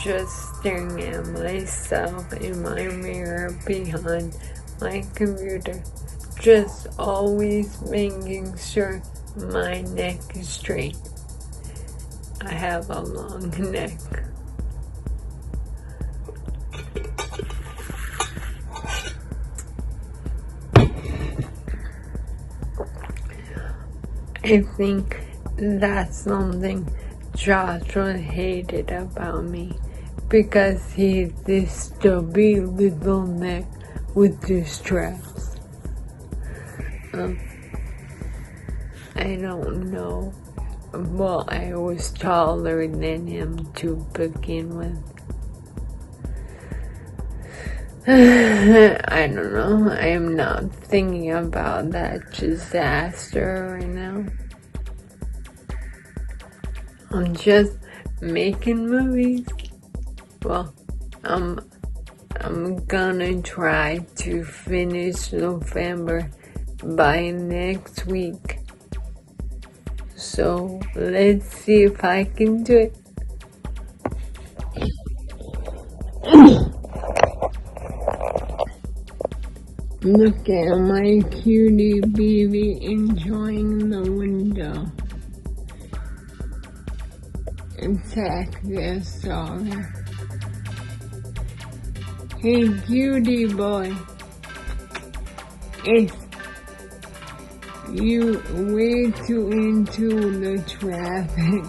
just staring at myself in my mirror behind my computer, just always making sure my neck is straight. I have a long neck. I think that's something Joshua hated about me, because he's this stubby little neck with the straps. I don't know. Well, I was taller than him to begin with. I don't know. I am not thinking about that disaster right now. I'm just making movies. Well, I'm gonna try to finish November by next week. So let's see if I can do it. Look at my cutie baby enjoying the window. Attack this dog. Hey cutie boy. It's you way too into the traffic.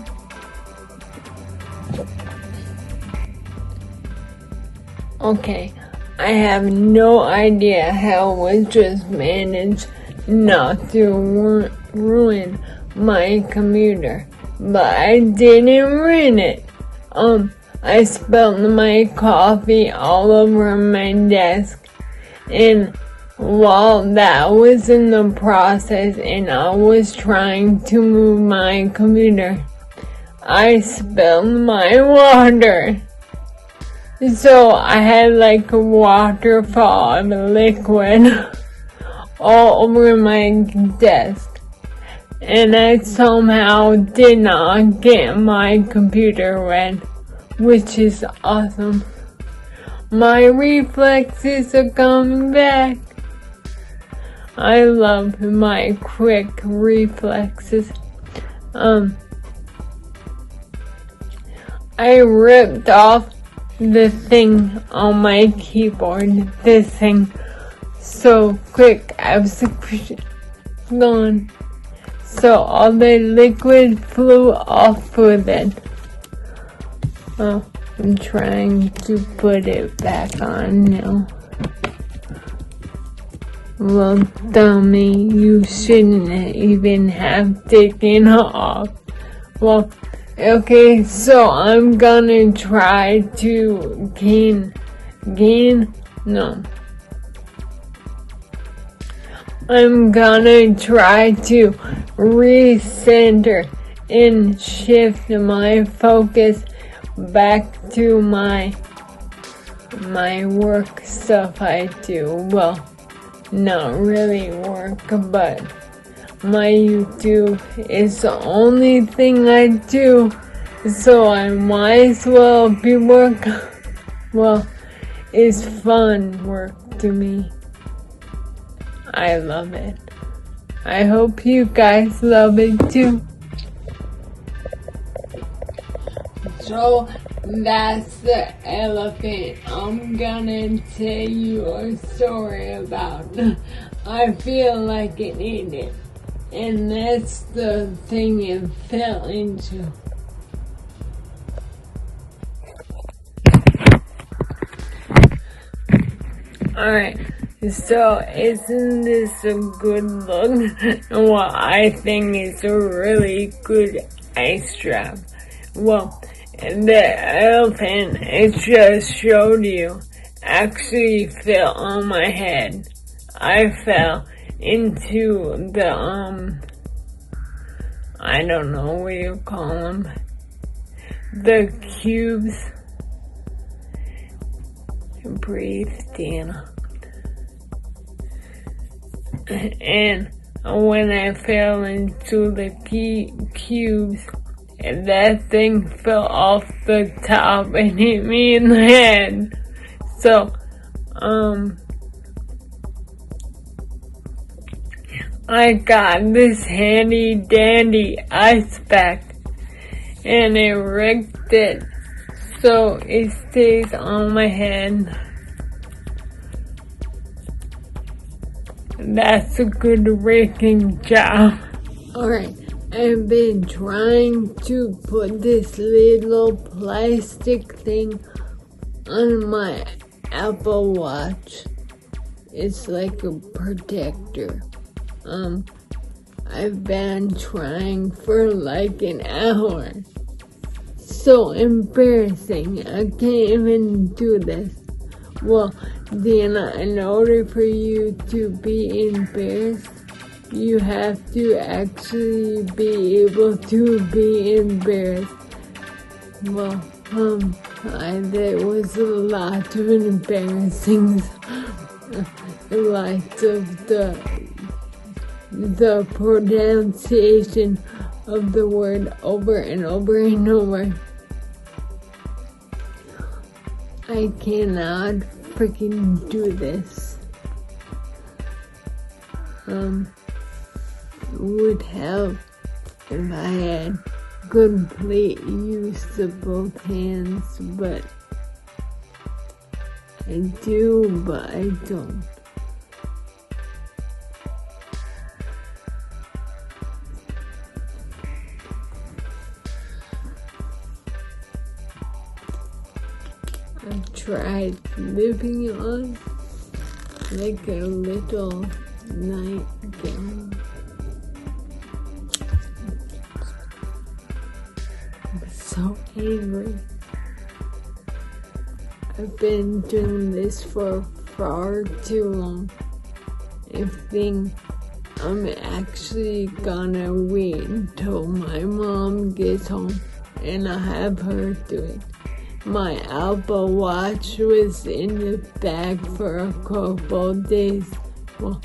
Okay, I have no idea how I just managed not to ruin my computer, but I didn't ruin it. I spilled my coffee all over my desk, and while that was in the process and I was trying to move my computer, I spilled my water. So I had like a waterfall of liquid all over my desk, and I somehow did not get my computer wet, which is awesome. My reflexes are coming back. I love my quick reflexes. I ripped off the thing on my keyboard, this thing, so quick, I was gone. So all the liquid flew off with it. Oh, I'm trying to put it back on now. Well, dummy, you shouldn't even have taken it off. Well, okay, so I'm gonna try to I'm gonna try to recenter and shift my focus back to my work stuff I do. Well, not really work, but my YouTube is the only thing I do, so I might as well be work. Well, it's fun work to me. I love it. I hope you guys love it too. So that's the elephant I'm gonna tell you a story about. I feel like it ate it, and that's the thing it fell into. Alright, so isn't this a good look? What I think is a really good ice trap. Well, the elephant I just showed you actually fell on my head. I fell into the, I don't know what you call them, the cubes. Breathe, Dana. And when I fell into the cubes, and that thing fell off the top and hit me in the head. So, I got this handy dandy ice pack and it rigged it so it stays on my head. That's a good rigging job. Alright, I've been trying to put this little plastic thing on my Apple Watch. It's like a protector. I've been trying for like an hour. So embarrassing. I can't even do this. Well, Dana, in order for you to be embarrassed, you have to actually be able to be embarrassed. Well, there was a lot of embarrassing like the pronunciation of the word over and over and over. I cannot freaking do this. Would help if I had complete use of both hands, but I do, but I don't. I've tried living on like a little nightgown. I'm so angry. I've been doing this for far too long. I think I'm actually gonna wait until my mom gets home and I'll have her do it. My Apple Watch was in the bag for a couple days. Well,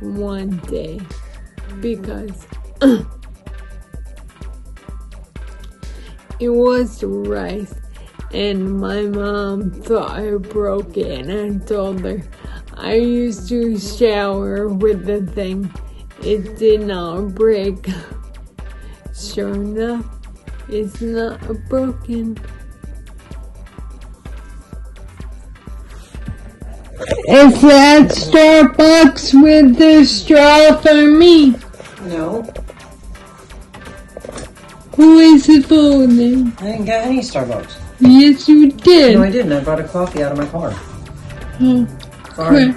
one day. Because it was rice. And my mom thought I broke it. And I told her I used to shower with the thing. It did not break. Sure enough, it's not broken. Is that Starbucks with the straw for me? No. Who is it for then? I didn't get any Starbucks. Yes, you did. No, I didn't. I brought a coffee out of my car. Oh, Sorry.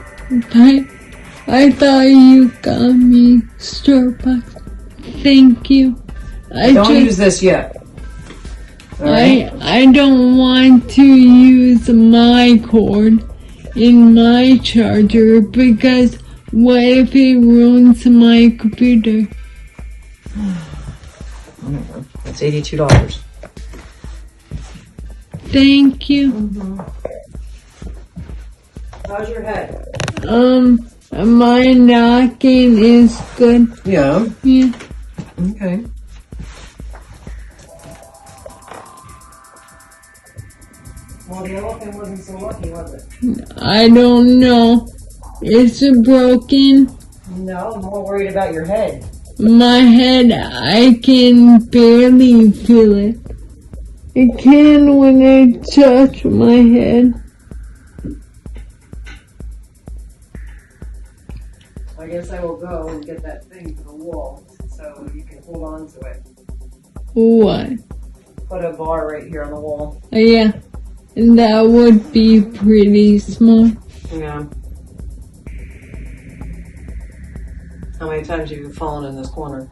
I thought you got me Starbucks. Thank you. Don't use this yet. Right. I don't want to use my cord in my charger because what if it ruins my computer? It's $82. Thank you. Mm-hmm. How's your head? My knocking is good. Yeah. Yeah. Okay. Well, the elephant wasn't so lucky, was it? I don't know. Is it broken? No, I'm more worried about your head. My head, I can barely feel it. I can when I touch my head. I guess I will go and get that thing to the wall so you can hold on to it. What? Put a bar right here on the wall. Yeah. That would be pretty smart. Yeah. How many times have you fallen in this corner?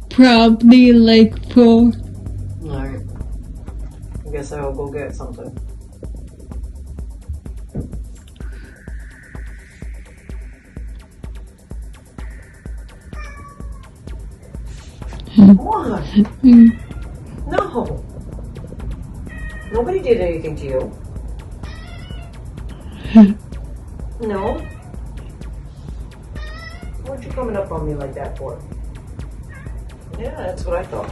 Probably like 4. Alright. I guess I will go get something. What? No. Nobody did anything to you. No. What you coming up on me like that for? Yeah, that's what I thought.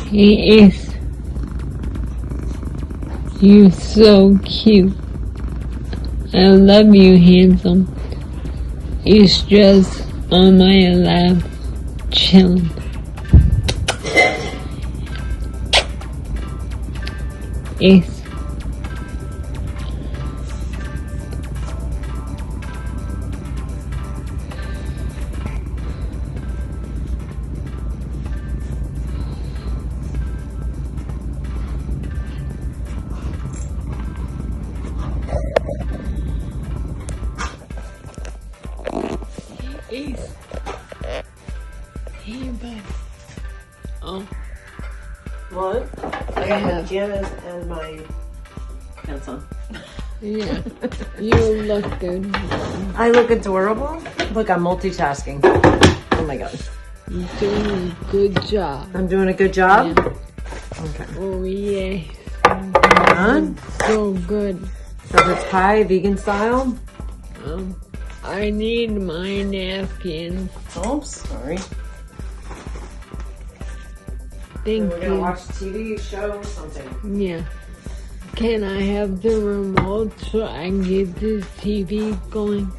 He is. You're so cute. I love you, handsome. He's just on my lap, chilling. Ace. Ace. Hey, bud. Oh. What? I got my pajamas and my pants on. Yeah. You look good. I look adorable. Look, I'm multitasking. Oh my god. You're doing a good job. I'm doing a good job? Yeah. Okay. Oh, yeah. On. So good. Shepherd's pie, vegan style. I need my napkin. Oops, sorry. Thank We're you. gonna watch TV show something. Yeah. Can I have the remote so I can get the TV going?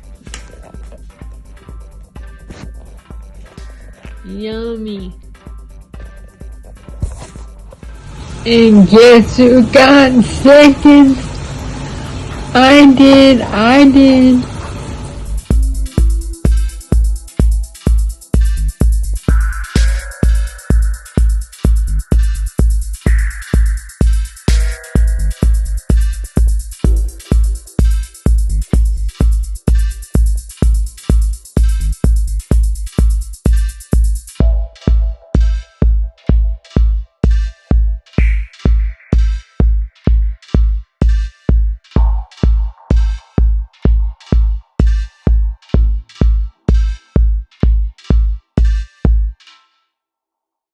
Yummy. And guess who got second? I did.